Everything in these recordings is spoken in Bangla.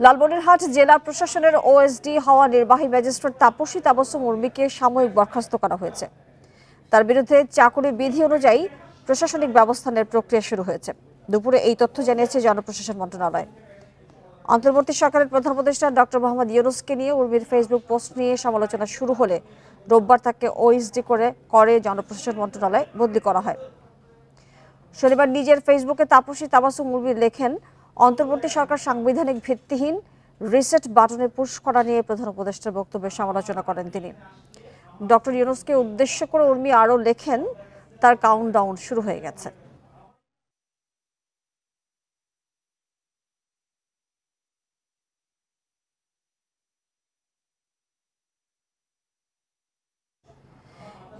লালমনিরহাট জেলা প্রশাসনের ওএসডি হওয়া নির্বাহী ম্যাজিস্ট্রেট তাপসী তাবাসসুম উর্মিকে সাময়িক বরখাস্ত করা হয়েছে। তার বিরুদ্ধে চাকরি বিধি অনুযায়ী প্রশাসনিক ব্যবস্থা নেওয়ার প্রক্রিয়া শুরু হয়েছে। দুপুরে এই তথ্য জানিয়েছে জনপ্রশাসন মন্ত্রণালয়। অন্তর্বর্তী সরকারের প্রধান উপদেষ্টা ডক্টর মোহাম্মদ ইউনূসকে নিয়ে উর্মির ফেসবুক পোস্ট নিয়ে সমালোচনা শুরু হলে রোববার তাকে ওএসডি করে জনপ্রশাসন মন্ত্রণালয় বদলি করা হয়। শনিবার নিজের ফেসবুকে তাপসী তাবাসসুম উর্মি লেখেন, অন্তর্বর্তী সরকার সাংবিধানিক ভিত্তিহীন, রিসেট বাটনে পুশ করা নিয়ে প্রধান উপদেষ্টার বক্তব্যের সমালোচনা করেন তিনি। ডক্টর ইউনূসকে উদ্দেশ্য করে উর্মি আরও লেখেন, তার কাউন্টডাউন শুরু হয়ে গেছে।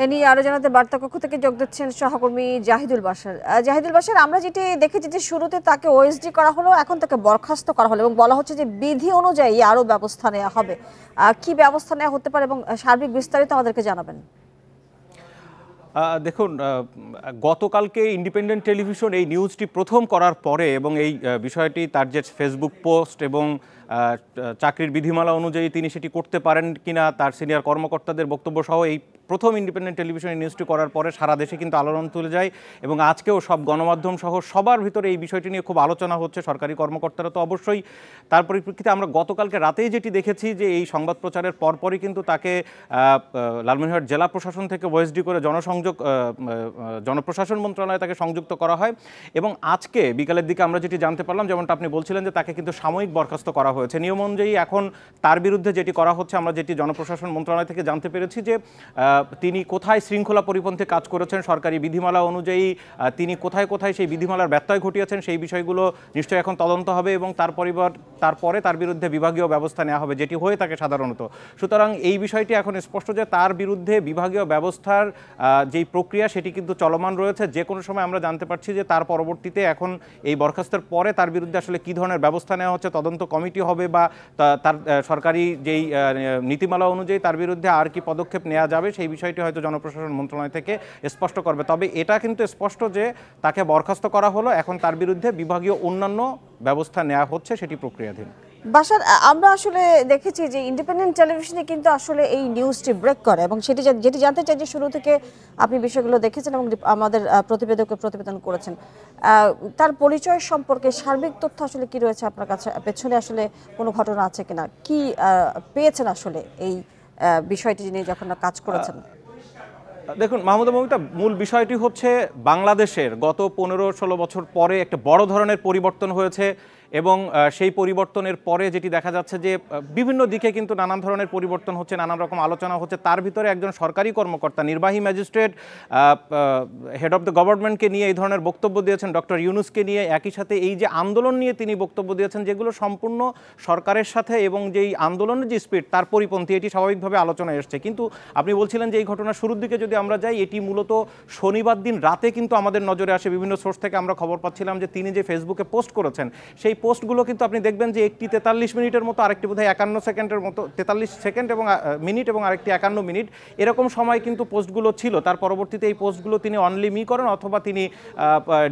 এ নিয়ে আরো জানাতে বার্তা কক্ষ থেকে যোগ দিচ্ছেন সহকর্মী জাহিদুল বাশার। জাহিদুল বাশার, আমরা যেটি দেখেছি যে শুরুতে তাকে ওএসডি করা হলো, এখন তাকে বরখাস্ত করা হলো এবং বলা হচ্ছে যে বিধি অনুযায়ী আরো ব্যবস্থা নেওয়া হবে। কি ব্যবস্থা নেওয়া হতে পারে এবং সার্বিক বিস্তারিত আমাদেরকে জানাবেন। দেখুন, গতকালকে ইন্ডিপেন্ডেন্ট টেলিভিশন এই নিউজটি প্রথম করার পরে এবং এই বিষয়টি তার যে ফেসবুক পোস্ট এবং চাকরির বিধিমালা অনুযায়ী তিনি সেটি করতে পারেন কিনা তার সিনিয়র কর্মকর্তাদের বক্তব্য সহ এই প্রথম ইন্ডিপেন্ডেন্ট টেলিভিশনে নিউজটি করার পরে সারা দেশে কিন্তু আলোড়ন তুলে যায় এবং আজকেও সব গণমাধ্যম সহ সবার ভিতরে এই বিষয়টি নিয়ে খুব আলোচনা হচ্ছে। সরকারি কর্মকর্তারা তো অবশ্যই। তার পরিপ্রেক্ষিতে আমরা গতকালকে রাতেই যেটি দেখেছি যে এই সংবাদ প্রচারের পরপরই কিন্তু তাকে লালমনিরহাট জেলা প্রশাসন থেকে ওএসডি করে জনপ্রশাসন মন্ত্রণালয়ে তাকে সংযুক্ত করা হয় এবং আজকে বিকালের দিকে আমরা যেটি জানতে পারলাম, যেমনটা আপনি বলছিলেন যে তাকে কিন্তু সাময়িক বরখাস্ত করা হয়েছে। নিয়ম অনুযায়ী এখন তার বিরুদ্ধে যেটি করা হচ্ছে, আমরা যেটি জনপ্রশাসন মন্ত্রণালয় থেকে জানতে পেরেছি যে তিনি কোথায় শৃঙ্খলা পরিপন্থী কাজ করেছেন, সরকারি বিধিমালা অনুযায়ী তিনি কোথায় কোথায় সেই বিধিমালার ব্যত্যয় ঘটিয়েছেন, সেই বিষয়গুলো নিশ্চয়ই এখন তদন্ত হবে এবং তারপরে তার বিরুদ্ধে বিভাগীয় ব্যবস্থা নেওয়া হবে, যেটি হয়ে থাকে সাধারণত। সুতরাং এই বিষয়টি এখন স্পষ্ট যে তার বিরুদ্ধে বিভাগীয় ব্যবস্থার যেই প্রক্রিয়া সেটি কিন্তু চলমান রয়েছে। যে কোনো সময় আমরা জানতে পারছি যে তার পরবর্তীতে এখন এই বরখাস্তের পরে তার বিরুদ্ধে আসলে কী ধরনের ব্যবস্থা নেওয়া হচ্ছে, তদন্ত কমিটি হবে বা তার সরকারি যেই নীতিমালা অনুযায়ী তার বিরুদ্ধে আর কি পদক্ষেপ নেওয়া যাবে সেই বিষয়টি হয়তো জনপ্রশাসন মন্ত্রণালয় থেকে স্পষ্ট করবে। তবে এটা কিন্তু স্পষ্ট যে তাকে বরখাস্ত করা হলো, এখন তার বিরুদ্ধে বিভাগীয় অন্যান্য ব্যবস্থা নেওয়া হচ্ছে, সেটি প্রক্রিয়াধীন। বাশার, আমরা আসলে দেখেছি যে ইন্ডিপেন্ডেন্ট টেলিভিশনে কিন্তু আসলে এই নিউজটি ব্রেক করে এবং যেটি জানতে চাই যে শুরু থেকে আপনি বিষয়গুলো দেখেছেন এবং আমাদের প্রতিবেদককে প্রতিবেদন করেছেন, তার পরিচয় সম্পর্কে সার্বিক তথ্য আসলে কি রয়েছে আপনার কাছে? পেছনে আসলে কোনো ঘটনা আছে কিনা, কি পেয়েছেন আসলে এই বিষয়টি নিয়ে যখন কাজ করেছেন? দেখুন মাহমুদা মমিতা, মূল বিষয়টি হচ্ছে বাংলাদেশের গত 15-16 বছর পরে একটা বড় ধরনের পরিবর্তন হয়েছে এবং সেই পরিবর্তনের পরে যেটি দেখা যাচ্ছে যে বিভিন্ন দিকে কিন্তু নানান ধরনের পরিবর্তন হচ্ছে, নানান রকম আলোচনা হচ্ছে। তার ভিতরে একজন সরকারি কর্মকর্তা, নির্বাহী ম্যাজিস্ট্রেট, হেড অফ দ্য গভর্নমেন্টকে নিয়ে এই ধরনের বক্তব্য দিয়েছেন, ডক্টর ইউনূসকে নিয়ে, একই সাথে এই যে আন্দোলন নিয়ে তিনি বক্তব্য দিয়েছেন যেগুলো সম্পূর্ণ সরকারের সাথে এবং যেই আন্দোলনের যে স্পিড তার পরিপন্থী, এটি স্বাভাবিকভাবে আলোচনায় এসছে। কিন্তু আপনি বলছিলেন যে এই ঘটনার শুরুর দিকে যদি আমরা যাই, এটি মূলত শনিবার দিন রাতে কিন্তু আমাদের নজরে আসে। বিভিন্ন সোর্স থেকে আমরা খবর পাচ্ছিলাম যে তিনি যে ফেসবুকে পোস্ট করেছেন সেই পোস্টগুলো কিন্তু আপনি দেখবেন যে একটি 43 মিনিটের মতো, আরেকটি বোধহয় 51 সেকেন্ডের মতো, 43 সেকেন্ড এবং মিনিট এবং আরেকটি 51 মিনিট, এরকম সময় কিন্তু পোস্টগুলো ছিল। তার পরবর্তীতে এই পোস্টগুলো তিনি অনলি মি করেন অথবা তিনি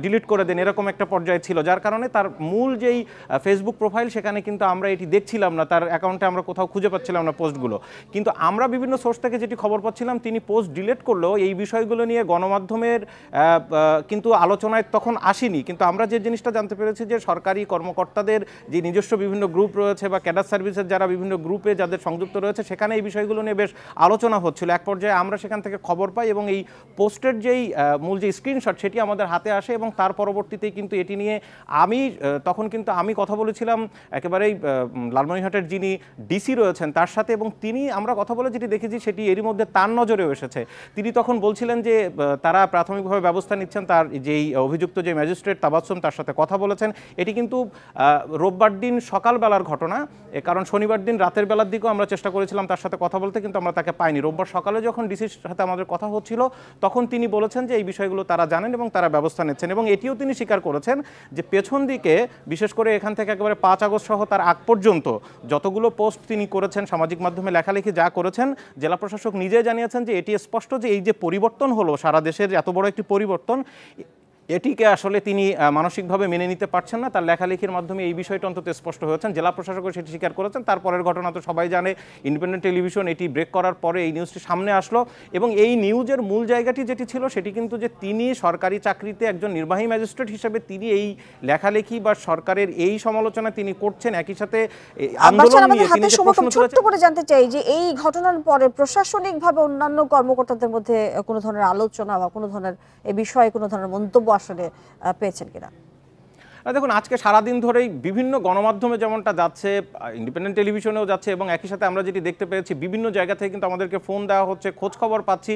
ডিলিট করে দেন, এরকম একটা পর্যায়ে ছিল, যার কারণে তার মূল যেই ফেসবুক প্রোফাইল সেখানে কিন্তু আমরা এটি দেখছিলাম না, তার অ্যাকাউন্টে আমরা কোথাও খুঁজে পাচ্ছিলাম না পোস্টগুলো। কিন্তু আমরা বিভিন্ন সোর্স থেকে যেটি খবর পাচ্ছিলাম, তিনি পোস্ট ডিলিট করলেও এই বিষয়গুলো নিয়ে গণমাধ্যমের কিন্তু আলোচনায় তখন আসেনি। কিন্তু আমরা যে জিনিসটা জানতে পেরেছি যে সরকারি কর্মকর্তাদের যে নিজস্ব বিভিন্ন গ্রুপ রয়েছে বা ক্যাডার সার্ভিসের যারা বিভিন্ন গ্রুপে যাদের সংযুক্ত রয়েছে সেখানে এই বিষয়গুলো নিয়ে বেশ আলোচনা হচ্ছিল। এক পর্যায়ে আমরা সেখান থেকে খবর পাই এবং এই পোস্টের যেই মূল যে স্ক্রিনশট সেটি আমাদের হাতে আসে এবং তার পরবর্তীতেই কিন্তু এটি নিয়ে আমি কথা বলেছিলাম একেবারেই লালমনিরহাটের যিনি ডিসি রয়েছেন তার সাথে, এবং আমরা কথা বলে যেটি দেখেছি সেটি এরই মধ্যে তার নজরেও এসেছে। তিনি তখন বলছিলেন যে তারা প্রাথমিকভাবে ব্যবস্থা নিচ্ছেন, তার যেই অভিযুক্ত যে ম্যাজিস্ট্রেট তাবাসসুম তার সাথে কথা বলেছেন। এটি কিন্তু রোববার দিন সকালবেলার ঘটনা, কারণ শনিবার দিন রাতের বেলার দিকেও আমরা চেষ্টা করেছিলাম তার সাথে কথা বলতে, কিন্তু আমরা তাকে পাইনি। রোববার সকালে যখন ডিসির সাথে আমাদের কথা হচ্ছিল তখন তিনি বলেছেন যে এই বিষয়গুলো তারা জানেন এবং তারা ব্যবস্থা নিচ্ছেন, এবং এটিও তিনি স্বীকার করেছেন যে পেছন দিকে বিশেষ করে এখান থেকে একেবারে 5 আগস্ট সহ তার আগ পর্যন্ত যতগুলো পোস্ট তিনি করেছেন, সামাজিক মাধ্যমে লেখালেখি যা করেছেন, জেলা প্রশাসক নিজে জানিয়েছেন যে এটি স্পষ্ট যে এই যে পরিবর্তন হলো সারা দেশের এত বড় একটি পরিবর্তন, এটিকে আসলে তিনি মানসিকভাবে মেনে নিতে পারছেন না। তার লেখালেখির মাধ্যমে এই বিষয়টা অন্তত স্পষ্ট হয়েছেন। জেলা প্রশাসকও সেটি স্বীকার করেছেন। তারপরের ঘটনা তো সবাই জানে, ইন্ডিপেন্ডেন্ট টেলিভিশন এটি ব্রেক করার পরে এই নিউজটি সামনে আসলো এবং এই নিউজের মূল জায়গাটি যেটি ছিল সেটি কিন্তু যে তিনি সরকারি চাকরিতে একজন নির্বাহী ম্যাজিস্ট্রেট হিসেবে তিনি এই লেখালেখি বা সরকারের এই সমালোচনা তিনি করছেন, একই সাথে আন্দোলন নিয়ে তিনি যে প্রশ্ন ছোট্ট করে জানতে চাই যে এই ঘটনার পরে প্রশাসনিকভাবে অন্যান্য কর্মকর্তাদের মধ্যে কোনো ধরনের আলোচনা বা কোনো ধরনের এই বিষয়ে কোনো ধরনের মন্তব্য আসলে পেয়েছেন কিনা? দেখুন, আজকে সারাদিন ধরেই বিভিন্ন গণমাধ্যমে যেমনটা যাচ্ছে, ইন্ডিপেন্ডেন্ট টেলিভিশনেও যাচ্ছে এবং একই সাথে আমরা যেটি দেখতে পেয়েছি বিভিন্ন জায়গা থেকে কিন্তু আমাদেরকে ফোন দেওয়া হচ্ছে, খোঁজ খবর পাচ্ছি।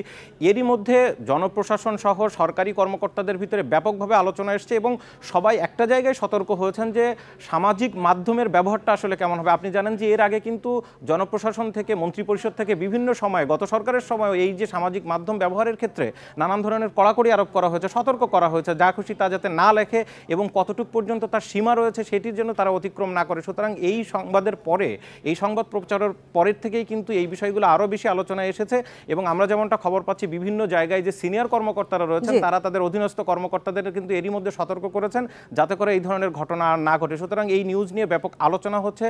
এরই মধ্যে জনপ্রশাসন সহ সরকারি কর্মকর্তাদের ভিতরে ব্যাপকভাবে আলোচনা এসছে এবং সবাই একটা জায়গায় সতর্ক হয়েছেন যে সামাজিক মাধ্যমের ব্যবহারটা আসলে কেমন হবে। আপনি জানেন যে এর আগে কিন্তু জনপ্রশাসন থেকে, মন্ত্রিপরিষদ থেকে বিভিন্ন সময়, গত সরকারের সময় এই যে সামাজিক মাধ্যম ব্যবহারের ক্ষেত্রে নানান ধরনের কড়াকড়ি আরোপ করা হয়েছে, সতর্ক করা হয়েছে, যা খুশি তা যাতে না লেখে এবং কতটুকু পর্যন্ত তার সীমা রয়েছে সেটির জন্য তারা অতিক্রম না করে। সুতরাং এই সংবাদের পরে, এই সংবাদ প্রচারের পরের থেকেই কিন্তু এই বিষয়গুলো আরও বেশি আলোচনায় এসেছে এবং আমরা যেমনটা খবর পাচ্ছি বিভিন্ন জায়গায় যে সিনিয়র কর্মকর্তারা রয়েছেন তারা তাদের অধীনস্থ কর্মকর্তাদের কিন্তু এরই মধ্যে সতর্ক করেছেন যাতে করে এই ধরনের ঘটনা না ঘটে। সুতরাং এই নিউজ নিয়ে ব্যাপক আলোচনা হচ্ছে,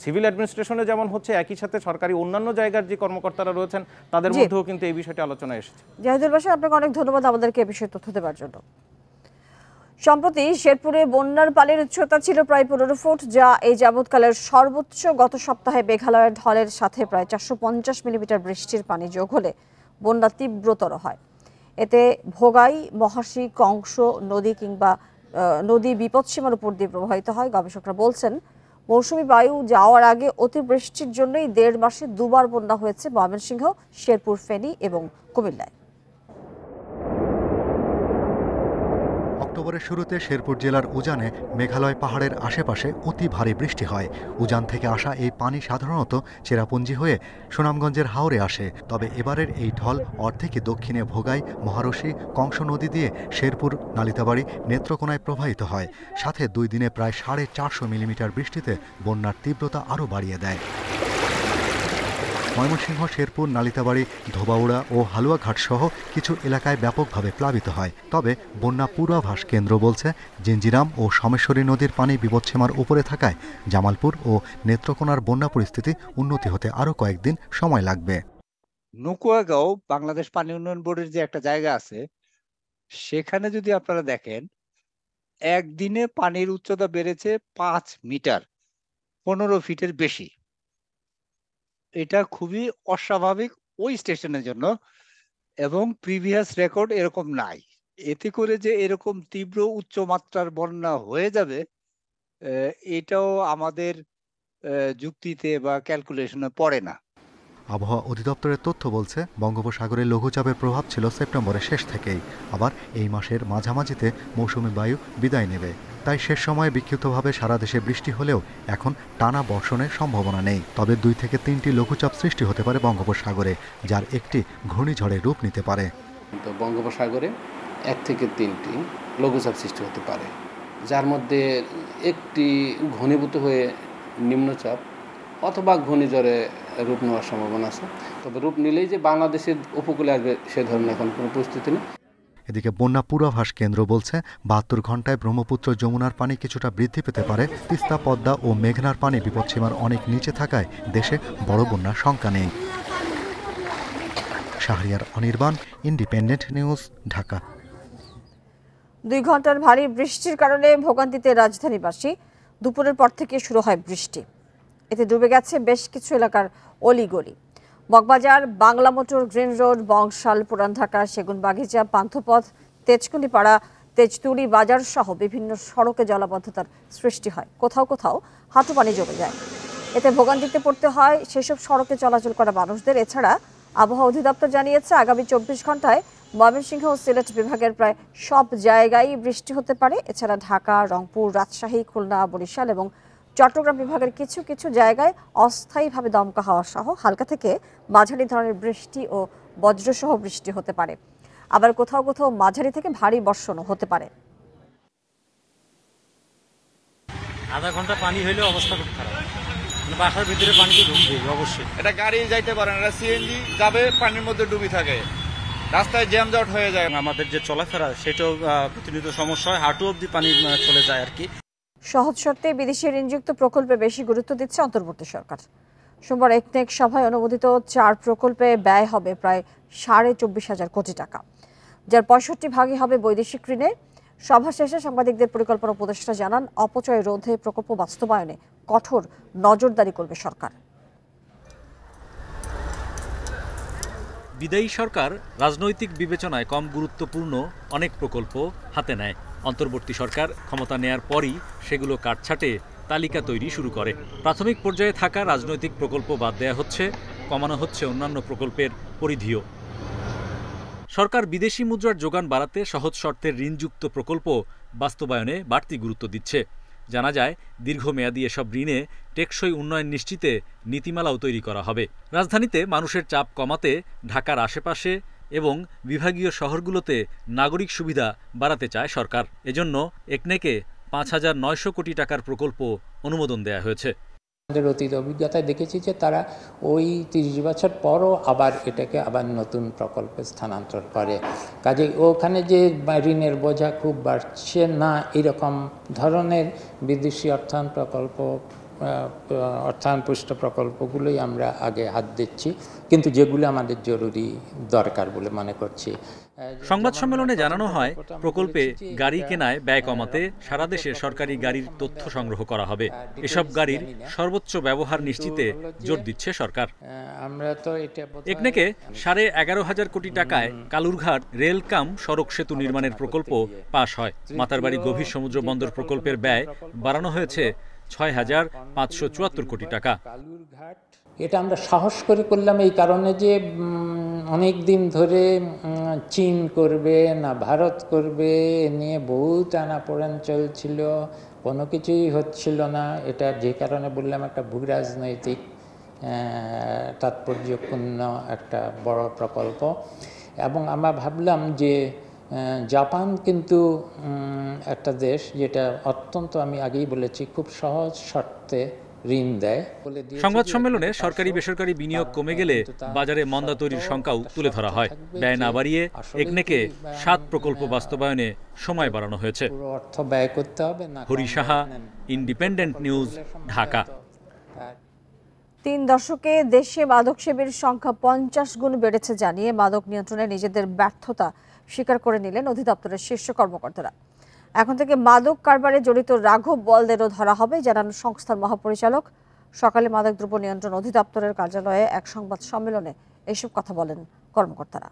সিভিল অ্যাডমিনিস্ট্রেশনে যেমন হচ্ছে, একই সাথে সরকারি অন্যান্য জায়গার যে কর্মকর্তারা রয়েছেন তাদের মধ্যেও কিন্তু এই বিষয়টি আলোচনায় এসেছে। জাহিদুল বাশা, আপনাকে অনেক ধন্যবাদ আমাদেরকে এই বিষয়ে তথ্য দেওয়ার জন্য। সম্প্রতি শেরপুরে বন্যার পানির উচ্চতা ছিল প্রায় 15 ফুট, যা এই যাবৎকালের সর্বোচ্চ। গত সপ্তাহে মেঘালয়ের ঢলের সাথে প্রায় 450 মিলিমিটার বৃষ্টির পানি যোগ হলে বন্যা তীব্রতর হয়। এতে ভোগাই, মহাশী, কংস নদী বিপদসীমার উপর দিয়ে প্রবাহিত হয়। গবেষকরা বলছেন মৌসুমী বায়ু যাওয়ার আগে অতিবৃষ্টির জন্যই 1.5 মাসে দুবার বন্যা হয়েছে ময়মনসিংহ, শেরপুর, ফেনী এবং কুমিল্লায়। অক্টোবরের শুরুতে শেরপুর জেলার উজানে মেঘালয় পাহাড়ের আশেপাশে অতি ভারী বৃষ্টি হয়। উজান থেকে আসা এই পানি সাধারণত চেরাপুঞ্জি হয়ে সুনামগঞ্জের হাওরে আসে। তবে এবারের এই ঢল অর্ধেকই দক্ষিণে ভোগাই, মহারশী, কংস নদী দিয়ে শেরপুর, নালিতাবাড়ি, নেত্রকোনায় প্রবাহিত হয়। সাথে 2 দিনে প্রায় 450 মিলিমিটার বৃষ্টিতে বন্যার তীব্রতা আরও বাড়িয়ে দেয়। ময়মনসিংহ, শেরপুর, নালিতাবাড়ি, ধোবাউড়া ও হালুয়াঘাট সহ কিছু এলাকায় ব্যাপকভাবে প্লাবিত হয়। তবে বন্যা পূর্বাভাস কেন্দ্র বলছে জিঞ্জিরাম ও সোমেশ্বরী নদীর পানি বিপদসীমার উপরে থাকায় জামালপুর ও নেত্রকোনার বন্যা পরিস্থিতি উন্নতি হতে আরও কয়েকদিন সময় লাগবে। নুকুয়াগাঁও বাংলাদেশ পানি উন্নয়ন বোর্ডের যে একটা জায়গা আছে, সেখানে যদি আপনারা দেখেন একদিনে পানির উচ্চতা বেড়েছে 5 মিটার, 15 ফিটের বেশি। এটা খুবই অস্বাভাবিক ওই স্টেশনের জন্য এবং প্রিভিয়াস রেকর্ড এরকম নাই। এতে করে যে এরকম তীব্র উচ্চমাত্রার বন্যা হয়ে যাবে এটাও আমাদের যুক্তিতে বা ক্যালকুলেশনে পড়ে না। আবহাওয়া অধিদপ্তরের তথ্য বলছে বঙ্গোপসাগরে লঘুচাপের প্রভাব ছিল সেপ্টেম্বরের শেষ থেকেই। আবার এই মাসের মাঝামাঝিতে মৌসুমী বায়ু বিদায় নেবে। তাই শেষ সময়ে বিক্ষিপ্তভাবে সারা দেশে বৃষ্টি হলেও এখন টানা বর্ষণের সম্ভাবনা নেই। তবে 2 থেকে 3টি লঘুচাপ সৃষ্টি হতে পারে বঙ্গোপসাগরে, যার একটি ঘূর্ণিঝড়ে রূপ নিতে পারে। তো বঙ্গোপসাগরে 1 থেকে 3টি লঘুচাপ সৃষ্টি হতে পারে, যার মধ্যে একটি ঘনীভূত হয়ে নিম্নচাপ অথবা ঘূর্ণিঝড়ে রূপ নেওয়ার সম্ভাবনা আছে। তবে রূপ নিলেই যে বাংলাদেশের উপকূলে আসবে সে ধরনের এখন কোনো পরিস্থিতি নেই। এদিকে বন্যা পূর্বাভাস কেন্দ্র বলছে 72 ঘন্টায় ব্রহ্মপুত্র, যমুনার পানি কিছুটা বৃদ্ধি পেতে পারে। তিস্তা, পদ্মা ও মেঘনার পানি বিপদসীমার অনেক নিচে থাকায় দেশে বড় বন্যার শঙ্কা নেই। Shahriar Anirban, independent news, Dhaka. 2 ঘন্টার ভারী বৃষ্টির কারণে ভোগান্তিতে রাজধানীবাসী। দুপুরের পর থেকে শুরু হয় বৃষ্টি। এতে ডুবে গেছে বেশ কিছু এলাকার অলিগলি। Moghbazar, Bangla Motor, Green Road, Bangshal, Puran Dhaka, Segunbagicha, Panthapath, Tejkunipara, Tejturi বাজার সহ বিভিন্ন সড়কে জলাবদ্ধতার সৃষ্টি হয়। কোথাও কোথাও হাঁটু পানি জমে যায়। এতে ভোগান্তিতে পড়তে হয় সেসব সড়কে চলাচল করা মানুষদের। এছাড়া আবহাওয়া অধিদপ্তর জানিয়েছে আগামী 24 ঘন্টায় ময়মনসিংহ ও সিলেট বিভাগের প্রায় সব জায়গায় বৃষ্টি হতে পারে। এছাড়া ঢাকা, রংপুর, রাজশাহী, খুলনা, বরিশাল এবং চট্টগ্রাম বিভাগের কিছু কিছু জায়গায় অস্থায়ীভাবে দমকা হাওয়া সহ হালকা থেকে মাঝারি ধরনের বৃষ্টি ও বজ্রসহ বৃষ্টি হতে পারে। আবার কোথাও কোথাও মাঝারি থেকে ভারী বর্ষণও হতে পারে। আধা ঘন্টা পানি হইলে অবস্থা খুব খারাপ, বাসার ভিতরে পানি তো ঢুকবে অবশ্যই। এটা গাড়ি যাইতে পারে না, সিএনজি যাবে পানির মধ্যে ডুবি থাকে। রাস্তায় জ্যামজট হয়ে যায়। আমাদের যে চলাফেরা সেটাও প্রতিনিয়ত সমস্যা হয়, হাঁটু অব্দি পানি চলে যায় আর কি। সহজ শর্তে বিদেশি ঋণযুক্ত প্রকল্পে বেশি গুরুত্ব দিচ্ছে অন্তর্বর্তী সরকার। সোমবার একনেক সভায় অনুমোদিত 4 প্রকল্পে ব্যয় হবে প্রায় 24,500 কোটি টাকা, যার 65 ভাগই হবে বৈদেশিক ঋণে। সভা শেষে সাংবাদিকদের পরিকল্পনা উপদেষ্টা জানান, অপচয় রোধে প্রকল্প বাস্তবায়নে কঠোর নজরদারি করবে সরকার। বিদায়ী সরকার রাজনৈতিক বিবেচনায় কম গুরুত্বপূর্ণ অনেক প্রকল্প হাতে নেয়। অন্তর্বর্তী সরকার ক্ষমতা নেয়ার পরই সেগুলো কাটছাঁটে তালিকা তৈরি শুরু করে। প্রাথমিক পর্যায়ে থাকা রাজনৈতিক প্রকল্প বাদ দেয়া হচ্ছে, কমানো হচ্ছে অন্যান্য প্রকল্পের পরিধিও। সরকার বিদেশি মুদ্রার যোগান বাড়াতে সহজ শর্তের ঋণযুক্ত প্রকল্প বাস্তবায়নে বাড়তি গুরুত্ব দিচ্ছে। জানা যায়, দীর্ঘমেয়াদী এসব ঋণে টেকসই উন্নয়ন নিশ্চিতে নীতিমালাও তৈরি করা হবে। রাজধানীতে মানুষের চাপ কমাতে ঢাকার আশেপাশে এবং বিভাগীয় শহরগুলোতে নাগরিক সুবিধা বাড়াতে চায় সরকার। এজন্য একনেকে 5,900 কোটি টাকার প্রকল্প অনুমোদন দেয়া হয়েছে। আমাদের অতীত অভিজ্ঞতায় দেখেছি যে তারা ওই 30 বছর পরও আবার এটাকে আবার নতুন প্রকল্পে স্থানান্তর করে। কাজে ওখানে যে ঋণের বোঝা খুব বাড়ছে না, এরকম ধরনের বিদেশি অর্থায়ন প্রকল্প, অর্থায়নপুষ্ট প্রকল্পগুলোই আমরা আগে হাত দিচ্ছি, কিন্তু যেগুলো আমাদের জরুরি দরকার বলে মনে করছি। সংবাদ সম্মেলনে জানানো হয়, প্রকল্পে গাড়ি কেনায় ব্যয় কমাতে সারা দেশে সরকারি গাড়ির তথ্য সংগ্রহ করা হবে। এসব গাড়ির সর্বোচ্চ ব্যবহার নিশ্চিতে জোর দিচ্ছে সরকার। একনেকে 11,500 কোটি টাকায় কালুরঘাট রেল কাম সড়ক সেতু নির্মাণের প্রকল্প পাশ হয়। মাতারবাড়ি গভীর সমুদ্র বন্দর প্রকল্পের ব্যয় বাড়ানো হয়েছে 6,574 কোটি টাকা। এটা আমরা সাহস করে করলাম এই কারণে যে অনেক দিন ধরে চীন করবে না ভারত করবে এ নিয়ে বহু টানাপোড়েন চলছিল, কোনো কিছুই হচ্ছিল না। এটা যে কারণে বললাম একটা ভূরাজনৈতিক তাৎপর্যপূর্ণ একটা বড় প্রকল্প। এবং আমরা ভাবলাম যে জাপান কিন্তু একটা দেশ যেটা অত্যন্ত, আমি আগেই বলেছি, খুব সহজ শর্তে ঋণ দেয়। সংবাদ সম্মেলনে সরকারি বেসরকারি বিনিয়োগ কমে গেলে বাজারে মন্দা তৈরির শঙ্কাও তুলে ধরা হয়। ব্যয় না বাড়িয়ে একনেকে 7 প্রকল্প বাস্তবায়নে সময় বাড়ানো হয়েছে। অর্থ ব্যয় করতে হবে না। Hari Saha, independent news, Dhaka. 3 দশকে দেশে মাদক সেবীর সংখ্যা 50 গুণ বেড়েছে জানিয়ে মাদক নিয়ন্ত্রণে নিজেদের ব্যর্থতা স্বীকার করে নিলেন অধিদপ্তরের শীর্ষ কর্মকর্তারা। এখন থেকে মাদক কারবারে জড়িত রাঘব বলদেরও ধরা হবে, জানান সংস্থার মহাপরিচালক। সকালে মাদকদ্রব্য নিয়ন্ত্রণ অধিদপ্তরের কার্যালয়ে এক সংবাদ সম্মেলনে এসব কথা বলেন কর্মকর্তারা।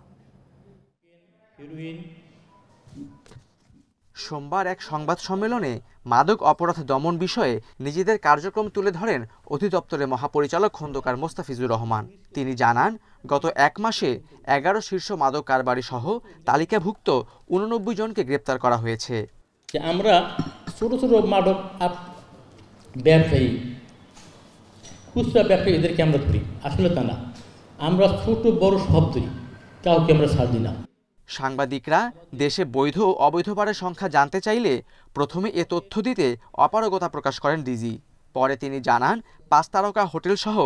সোমবার এক সংবাদ সম্মেলনে মাদক অপরাধ দমন বিষয়ে নিজেদের কার্যক্রম তুলে ধরেন অধিদপ্তরের মহাপরিচালক খন্দকার মোস্তাফিজুর রহমান। তিনি জানান, গত 1 মাসে 11 শীর্ষ মাদক কারবারি সহ তালিকাভুক্ত 89 জনকে গ্রেপ্তার করা হয়েছে। আমরা ছোট ছোট মাদক ব্যবসায়ী, খুচরা ব্যবসায়ী, এদেরকে আমরা ধরি, আসলে তা না। আমরা ছোট বড় সব ধরি, কাউকে আমরা ছাড় দিই না। সাংবাদিকরা দেশে বৈধ ও অবৈধ বারের সংখ্যা জানতে চাইলে প্রথমে এ তথ্য দিতে অপারগতা প্রকাশ করেন ডিজি। পরে তিনি জানান, 5 তারকা হোটেল সহ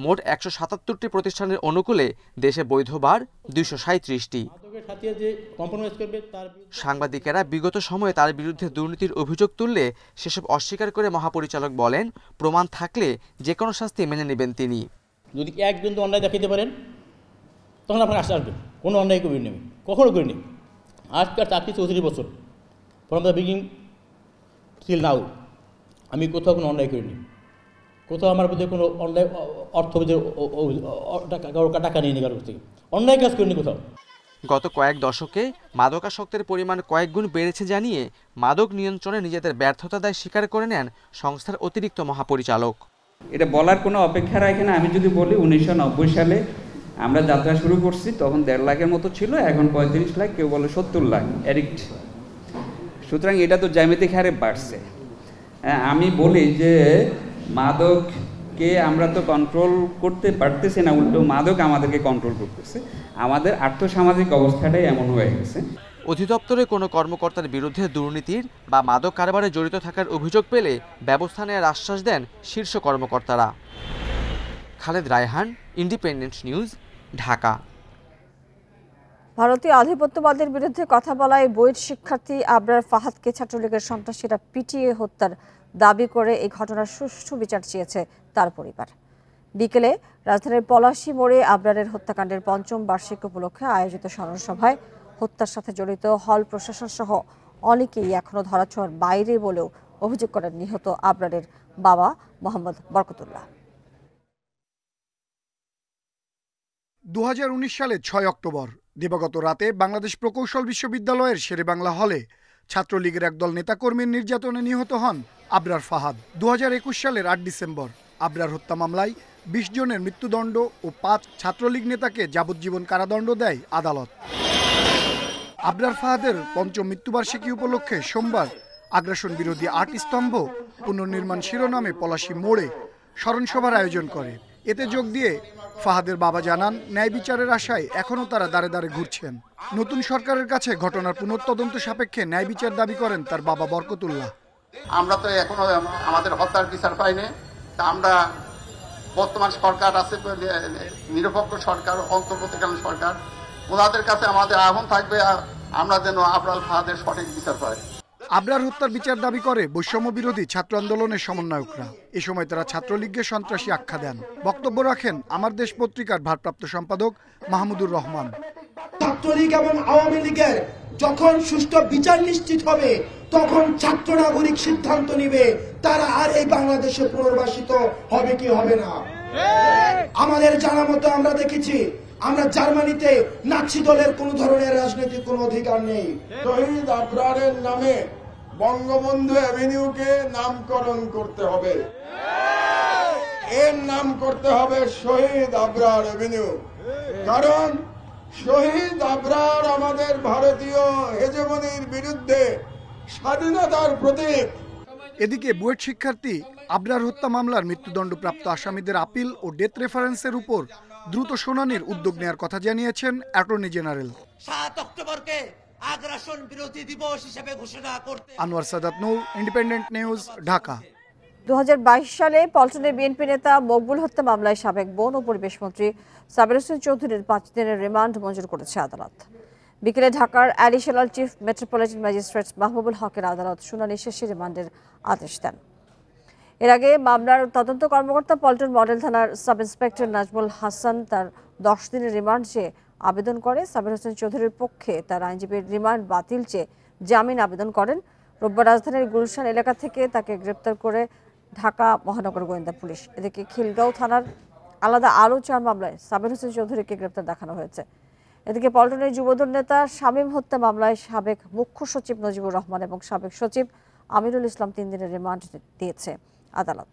মোট 177টি প্রতিষ্ঠানের অনুকূলে দেশে বৈধ বার 237টি। সাংবাদিকেরা বিগত সময়ে তার বিরুদ্ধে দুর্নীতির অভিযোগ তুললে সেসব অস্বীকার করে মহাপরিচালক বলেন, প্রমাণ থাকলে যে কোনো শাস্তি মেনে নেবেন তিনি। যদি এক বিন্দু অন্যায় দেখাতে পারেন তখন আপনার আশা আসবেন। কোনো অন্যায় করি নেই, কখনো করিনি। আজকাল চাকরি 34 বছর, from the beginning till now আমি কোথাও কোনো অন্যায় করিনি। কোথাও আমার মধ্যে কোনো অন্যায় অর্থ টাকা নিয়ে কারোর থেকে অন্যায় কাজ করিনি কোথাও। গত কয়েক দশকে মাদকাসক্তের পরিমাণ কয়েক গুণ বেড়েছে জানিয়ে মাদক নিয়ন্ত্রণে নিজেদের ব্যর্থতা দায় স্বীকার করে নেন সংস্থার অতিরিক্ত মহাপরিচালক। এটা বলার কোনো অপেক্ষা রাখে না। আমি যদি বলি 1990 সালে আমরা যাত্রা শুরু করছি, তখন 1.5 লাখের মতো ছিল, এখন 35 লাখ, কেউ বলে 70 লাখ অ্যাডিক্ট। সুতরাং এটা তো জ্যামিতিক হারে বাড়ছে। আমি বলি যে মাদককে আমরা তো কন্ট্রোল করতে পারতেছি না, উল্টো মাদক আমাদেরকে কন্ট্রোল করতেছে। আমাদের আর্থসামাজিক অবস্থাটাই এমন হয়ে গেছে। অধিদপ্তরে কোনো কর্মকর্তার বিরুদ্ধে দুর্নীতির বা মাদক কারবারে জড়িত থাকার অভিযোগ পেলে ব্যবস্থা নেওয়ার আশ্বাস দেন শীর্ষ কর্মকর্তারা। Khaled Raihan, independent news, Dhaka. ভারতীয় আধিপত্যবাদের বিরুদ্ধে কথা বলায় বুয়েট শিক্ষার্থী আবরার ফাহাদকে ছাত্রলীগের সন্ত্রাসীরা পিটিয়ে হত্যার দাবি করে এই ঘটনার সুষ্ঠু বিচার চেয়েছে তার পরিবার। বিকেলে রাজধানীর পলাশী মোড়ে আবরারের হত্যাকাণ্ডের ৫ম বার্ষিকী উপলক্ষে আয়োজিত স্মরণ সভায় হত্যার সাথে জড়িত হল প্রশাসন সহ অনেকেই এখনো ধরাছোঁয়ার বাইরে বলেও অভিযোগ করেন নিহত আবরারের বাবা মোহাম্মদ বরকতুল্লাহ। ২০১৯ সালের ৬ অক্টোবর দিবাগত রাতে বাংলাদেশ প্রকৌশল বিশ্ববিদ্যালয়ের শেরেবাংলা হলে ছাত্রলীগের একদল নেতাকর্মীর নির্যাতনে নিহত হন আবরার ফাহাদ। ২০২১ সালের ৮ ডিসেম্বর আবরার হত্যা মামলায় ২০ জনের মৃত্যুদণ্ড ও ৫ ছাত্রলীগ নেতাকে যাবজ্জীবন কারাদণ্ড দেয় আদালত। আবরার ফাহাদের ৫ম মৃত্যুবার্ষিকী উপলক্ষে সোমবার আগ্রাসন বিরোধী ৮ স্তম্ভ পুনর্নির্মাণ শিরোনামে পলাশী মোড়ে স্মরণসভার আয়োজন করে। এতে যোগ দিয়ে ফাহাদের বাবা জানান, ন্যায় বিচারের আশায় এখনও তারা দাঁড়ে দাঁড়ে ঘুরছেন। নতুন সরকারের কাছে ঘটনার পুনঃতদন্ত সাপেক্ষে ন্যায় বিচার দাবি করেন তার বাবা বরকতুল্লাহ। আমরা তো এখনো আমাদের হত্যার বিচার পাইনি। তা আমরা বর্তমান সরকার আছে, নিরপেক্ষ সরকার, অন্তর্বর্তীকালীন সরকার, ওনাদের কাছে আমাদের আহ্বান থাকবে আমরা যেন আবরার ফাহাদের সঠিক বিচার পাই। আবরার হত্যার বিচার দাবি করে বৈষম্য বিরোধী ছাত্র আন্দোলনের সমন্বয়করা। এ সময় তারা ছাত্রলীগকে সন্ত্রাসী আখ্যা দেন। বক্তব্য রাখেন আমার দেশ পত্রিকার ভারপ্রাপ্ত সম্পাদক মাহমুদুর রহমান। ছাত্রলীগ এবং আওয়ামী লীগের যখন সুষ্ঠু বিচার নিশ্চিত হবে তখন ছাত্র নাগরিক সিদ্ধান্ত নিবে তারা আর এই বাংলাদেশে পুনর্বাসিত হবে কি হবে না। আমাদের জানা মতো আমরা দেখেছি, আমরা জার্মানিতে নাৎসি দলের কোন ধরনের রাজনৈতিক কোন অধিকার নেই। শহীদ আবরারের নামে বঙ্গবন্ধু অ্যাভিনিউকে নামকরণ করতে হবে, এর নাম করতে হবে শহীদ আবরার অ্যাভিনিউ। কারণ শহীদ আবরার আমাদের ভারতীয় হেজেমনির বিরুদ্ধে স্বাধীনতার প্রতীক। এদিকে বুয়েট শিক্ষার্থী আবরার হত্যা মামলার মৃত্যুদণ্ডপ্রাপ্ত আসামিদের আপিল ও ডেথ রেফারেন্সের উপর দ্রুত শুনানির উদ্যোগ নেওয়ার কথা জানিয়েছেন অ্যাটর্নি জেনারেল। ৭ অক্টোবরকে আগ্রাসন বিরোধী দিবস হিসেবে ঘোষণা করতে। আনোয়ার সাদাত নূর, ইন্ডিপেন্ডেন্ট নিউজ, ঢাকা। ২০২২ সালে পল্টনের বিএনপি নেতা মকবুল হত্যা মামলায় সাবেক বন ও পরিবেশ মন্ত্রী সাবের হোসেন চৌধুরীর ৫ দিনের রিমান্ড মঞ্জুর করেছে আদালত। বিকেলে ঢাকার additional chief metropolitan magistrate Mahbubul হকের আদালত শুনানি শেষে রিমান্ডের আদেশ দেন। এর আগে মামলার তদন্ত কর্মকর্তা পল্টন মডেল থানার সাব ইন্সপেক্টর নাজমুল হাসান তার ১০ দিনের রিমান্ড চেয়ে আবেদন করে। সাবের হোসেন চৌধুরীর পক্ষে তার আইনজীবীর রিমান্ড বাতিল চেয়ে জামিন আবেদন করেন। রোববার রাজধানীর গুলশান এলাকা থেকে তাকে গ্রেপ্তার করে ঢাকা মহানগর গোয়েন্দা পুলিশ। এদিকে খিলগাঁও থানার আলাদা আরও ৪ মামলায় সাবের হোসেন চৌধুরীকে গ্রেপ্তার দেখানো হয়েছে। এদিকে পল্টনের যুবদল নেতা শামীম হত্যা মামলায় সাবেক মুখ্য সচিব নজিবুর রহমান এবং সাবেক সচিব আমিরুল ইসলাম ৩ দিনের রিমান্ড দিয়েছে আদালত।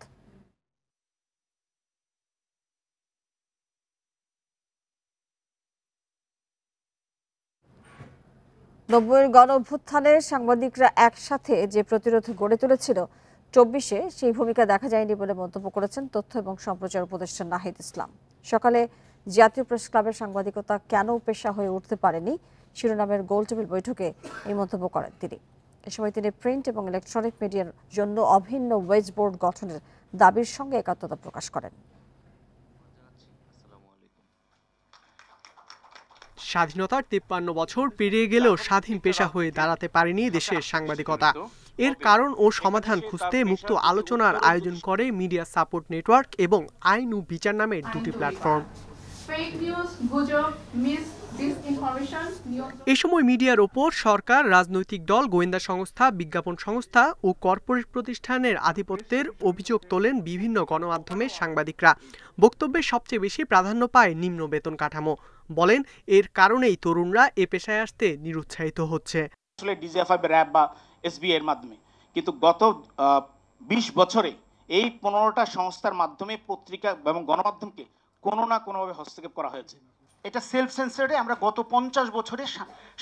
নব্বইয়ের গণ অভ্যুত্থানে সাংবাদিকরা একসাথে যে প্রতিরোধ গড়ে তুলেছিল ২৪-এ সেই ভূমিকা দেখা যায়নি বলে মন্তব্য করেছেন তথ্য এবং সম্প্রচার উপদেষ্টা নাহিদ ইসলাম। সকালে জাতীয় প্রেস ক্লাবের সাংবাদিকতা কেন পেশা হয়ে উঠতে পারেনি শিরোনামের গোলটেবিল বৈঠকে এই মন্তব্য করেন তিনি। এ সময় তিনি প্রিন্ট এবং ইলেকট্রনিক মিডিয়ার জন্য অভিন্ন ওয়েজ বোর্ড গঠনের দাবির সঙ্গে একাত্মতা প্রকাশ করেন। স্বাধীনতার ৫৩ বছর পেরিয়ে গেলেও স্বাধীন পেশা হয়ে দাঁড়াতে পারেনি দেশের সাংবাদিকতা। এর কারণ ও সমাধান খুঁজতে মুক্ত আলোচনার আয়োজন করে মিডিয়া সাপোর্ট নেটওয়ার্ক এবং আইন ও বিচার নামের ২টি প্ল্যাটফর্ম। এ সময় মিডিয়ার ওপর সরকার, রাজনৈতিক দল, গোয়েন্দা সংস্থা, বিজ্ঞাপন সংস্থা ও কর্পোরেট প্রতিষ্ঠানের আধিপত্যের অভিযোগ তোলেন বিভিন্ন গণমাধ্যমের সাংবাদিকরা। বক্তব্যে সবচেয়ে বেশি প্রাধান্য পায় নিম্ন বেতন কাঠামো। বলেন এর কারণেই তরুণরা এ পেশায় আসতে নিরুৎসাহিত হচ্ছে। আসলে ডিজিএফআই, র‍্যাব বা এসবি এর মাধ্যমে, কিন্তু গত ২০ বছরে এই ১৫টা সংস্থার মাধ্যমে পত্রিকা এবং গণমাধ্যমকে কোনো না কোনোভাবে হস্তক্ষেপ করা হয়েছে। এটা সেলফ সেন্সারে আমরা গত ৫০ বছরে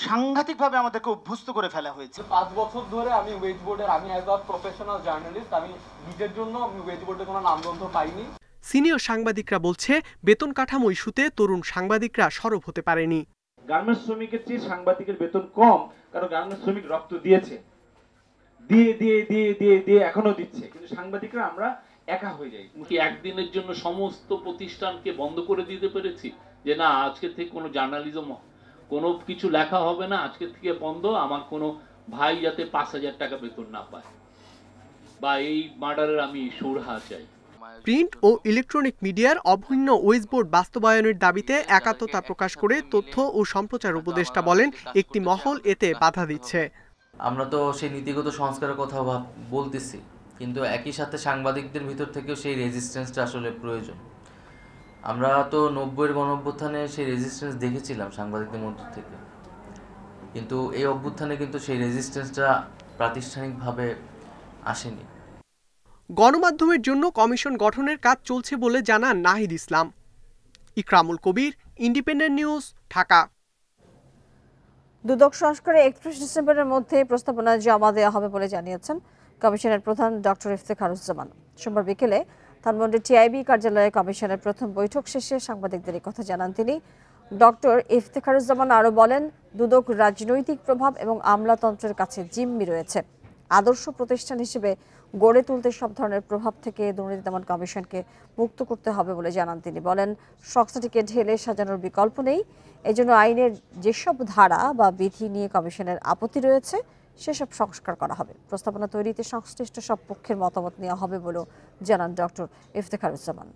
সাংঘাতিকভাবে আমাদেরকে অভ্যস্ত করে ফেলা হয়েছে। ৫ বছর ধরে আমি ওয়েজ বোর্ডের, আমি অ্যাজ আ প্রফেশনাল জার্নালিস্ট, আমি নিজের জন্য আমি ওয়েজ বোর্ডে কোনো নামগন্ধ পাইনি। সিনিয়র সাংবাদিকরা বলছে বেতন কাঠামো ইস্যুতে তরুণ সাংবাদিকরা সরব হতে পারেনি। গার্মেন্টস শ্রমিকের চেয়ে সাংবাদিকের বেতন কম, কারণ গার্মেন্টস শ্রমিক রক্ত দিয়েছে, দিয়ে দিয়ে দিয়ে দিয়ে দিয়ে এখনো দিচ্ছে, কিন্তু সাংবাদিকরা আমরা একা হয়ে যাই। কি একদিনের জন্য সমস্ত প্রতিষ্ঠানকে বন্ধ করে দিতে পেরেছি যে না আজকে থেকে কোনো জার্নালিজম কোনো কিছু লেখা হবে না আজকে থেকে বন্ধ, আমার কোনো ভাই যাতে 5,000 টাকা বেতন না পায়, বা এই মার্ডারের আমি সুরাহা চাই। প্রিন্ট ও ইলেকট্রনিক মিডিয়ার অভিন্ন ওয়েজবোর্ড বাস্তবায়নের দাবিতে একাত্মতা প্রকাশ করে তথ্য ও সম্প্রচার উপদেষ্টা বলেন একটি মহল এতে বাধা দিচ্ছে। আমরা তো সেই নীতিগত সংস্কারের কথা বলতেছি, কিন্তু একই সাথে সাংবাদিকদের ভিতর থেকেও সেই রেজিস্ট্যান্সটা আসলে প্রয়োজন। আমরা তো 90-এর গণঅভ্যুত্থানে সেই রেজিস্ট্যান্স দেখেছিলাম সাংবাদিকদের মধ্য থেকে, কিন্তু এই অভ্যুত্থানে কিন্তু সেই রেজিস্ট্যান্সটা প্রাতিষ্ঠানিকভাবে আসেনি। গণমাধ্যমের জন্য কমিশন গঠনের কাজ চলছে বলে জানান নাহিদ ইসলাম। ইকরামুল কবির, ইন্ডিপেন্ডেন্ট নিউজ, ঢাকা। দুদক সংস্কারে 31 ডিসেম্বরের মধ্যে প্রস্তাবনা জমা দেওয়া হবে বলে জানিয়েছেন কমিশনের প্রধান ডক্টর ইফতেখারুজ্জামান। সোমবার বিকেলে ধানমন্ডি টিআইবি কার্যালয়ে কমিশনের প্রথম বৈঠক শেষে সাংবাদিকদের এই কথা জানান তিনি। ডক্টর ইফতেখারুজ্জামান আরও বলেন, দুদক রাজনৈতিক প্রভাব এবং আমলাতন্ত্রের কাছে জিম্মি রয়েছে। আদর্শ প্রতিষ্ঠান হিসেবে গড়ে তুলতে সব ধরনের প্রভাব থেকে দুর্নীতি দমন কমিশনকে মুক্ত করতে হবে বলে জানান তিনি। বলেন, সংস্থাটিকে ঢেলে সাজানোর বিকল্প নেই, এজন্য আইনের যেসব ধারা বা বিধি নিয়ে কমিশনের আপত্তি রয়েছে সেসব সংস্কার করা হবে। প্রস্তাবনা তৈরিতে সংশ্লিষ্ট সব পক্ষের মতামত নেওয়া হবে বলেও জানান ডক্টর ইফতেখারুজ্জামান।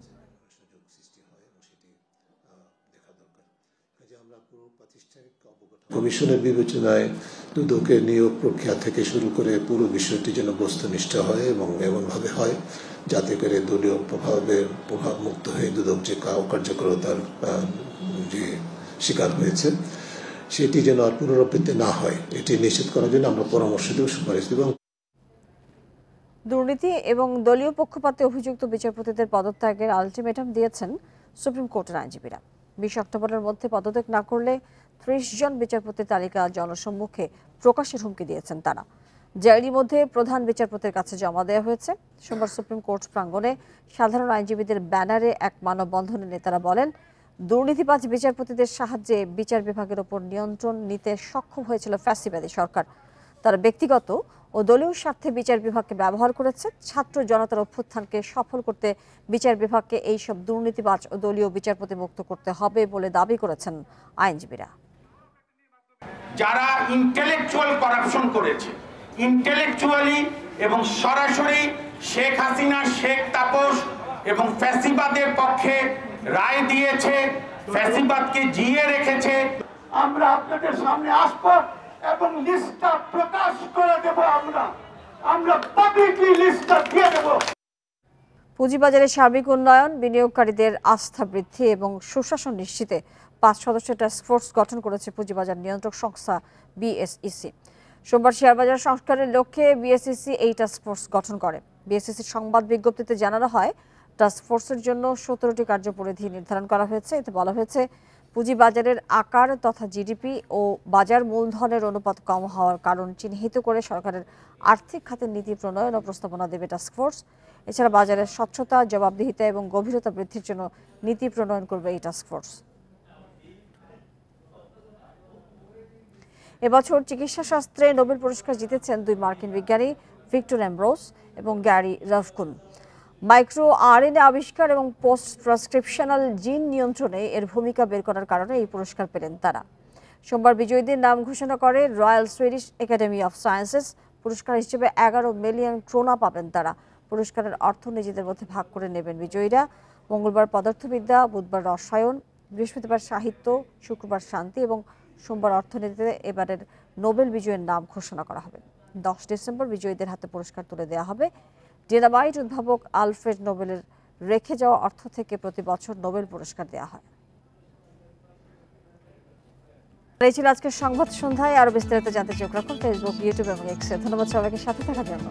কমিশনের বিবেচনায় দুদকের নিয়োগ প্রক্রিয়া থেকে শুরু করে পুরো বিষয়টি যেন বস্তুনিষ্ঠ হয় এবং এমনভাবে হয় যাতে করে দলীয় প্রভাব মুক্ত হয়ে দুদক যে কার্যকরতার যে শিকার হয়েছে সেটি যেন আর পুনরাবৃত্তি না হয়, এটি নিশ্চিত করার জন্য আমরা পরামর্শ দেব, সুপারিশ দেব। দুর্নীতি এবং দলীয় পক্ষপাতে অভিযুক্ত বিচারপতিদের পদত্যাগের আলটিমেটাম দিয়েছেন সুপ্রিম কোর্টের আইনজীবীরা। 20 অক্টোবরের মধ্যে পদত্যাগ না করলে 30 জন বিচারপতির তালিকা জনসম্মুখে প্রকাশের হুমকি দিয়েছেন তারা। এরই মধ্যে প্রধান বিচারপতির কাছে জমা দেওয়া হয়েছে। সোমবার সুপ্রিম কোর্ট প্রাঙ্গণে সাধারণ আইনজীবীদের ব্যানারে এক মানববন্ধনে নেতারা বলেন, দুর্নীতিবাজ বিচারপতিদের সাহায্যে বিচার বিভাগের ওপর নিয়ন্ত্রণ নিতে সক্ষম হয়েছিল ফ্যাসিবাদী সরকার। তারা ব্যক্তিগত ও দলীয় স্বার্থে বিচার বিভাগকে ব্যবহার করেছে। ছাত্র জনতার অভ্যুত্থানকে সফল করতে বিচার বিভাগকে এইসব দুর্নীতিবাজ ও দলীয় বিচারপতি মুক্ত করতে হবে বলে দাবি করেছেন আইনজীবীরা। যারা ইন্টেলেকচুয়াল করাপশন করেছে, ইন্টেলেকচুয়ালি এবং সরাসরি শেখ হাসিনা, শেখ তাপস এবং ফ্যাসিবাদের পক্ষে রায় দিয়েছে, ফ্যাসিবাদকে জিয়ে রেখেছে, আমরা আপনাদের সামনে আসবো এবং লিস্টটা প্রকাশ করে দেব। আমরা পাবলিকলি লিস্টটা দিয়ে দেব। পুঁজিবাজারের সার্বিক উন্নয়ন, বিনিয়োগকারীদের আস্থা বৃদ্ধি এবং সুশাসন নিশ্চিতে 5 সদস্যের টাস্কফোর্স গঠন করেছে পুঁজিবাজার নিয়ন্ত্রক সংস্থা বিএসইসি। সোমবার শেয়ারবাজার সংস্কারের লক্ষ্যে বিএসইসি এই টাস্কফোর্স গঠন করে। বিএসইসির সংবাদ বিজ্ঞপ্তিতে জানানো হয়, টাস্কফোর্সের জন্য 17টি কার্যপরিধি নির্ধারণ করা হয়েছে। এতে বলা হয়েছে, পুঁজিবাজারের আকার তথা জিডিপি ও বাজার মূলধনের অনুপাত কম হওয়ার কারণ চিহ্নিত করে সরকারের আর্থিক খাতের নীতি প্রণয়ন ও প্রস্তাবনা দেবে টাস্কফোর্স। এছাড়া বাজারের স্বচ্ছতা, জবাবদিহিতা এবং গভীরতা বৃদ্ধির জন্য নীতি প্রণয়ন করবে এই টাস্কফোর্স। এবছর চিকিৎসা শাস্ত্রে নোবেল পুরস্কার জিতেছেন 2 মার্কিন বিজ্ঞানী, ভিক্টর অ্যামব্রোস এবং গ্যারি রাভকুন। মাইক্রো আরএনএ আবিষ্কার এবং পোস্ট ট্রান্সক্রিপশনাল জিন নিয়ন্ত্রণে এর ভূমিকা বের করার কারণে এই পুরস্কার পেলেন তারা। সোমবার বিজয়ীদের নাম ঘোষণা করে royal Swedish academy of sciences. পুরস্কার হিসেবে 11 মিলিয়ন ক্রোনা পাবেন তারা। পুরস্কারের অর্থ নিজেদের মধ্যে ভাগ করে নেবেন বিজয়ীরা। মঙ্গলবার পদার্থবিদ্যা, বুধবার রসায়ন, বৃহস্পতিবার সাহিত্য, শুক্রবার শান্তি এবং সোমবার অর্থনীতিতে এবারের নোবেল বিজয়ীর নাম ঘোষণা করা হবে। 10 ডিসেম্বর বিজয়ীদের হাতে পুরস্কার তুলে দেওয়া হবে। ডিনামাইট উদ্ভাবক আলফ্রেড নোবেলের রেখে যাওয়া অর্থ থেকে প্রতি বছর নোবেল পুরস্কার দেওয়া হয়। এই ছিল আজকের সংবাদ সন্ধ্যায়। আরো বিস্তারিত জানতে চোখ রাখুন ফেসবুক, ইউটিউব এবং এক্সে। ধন্যবাদ সবাইকে সাথে থাকার জন্য।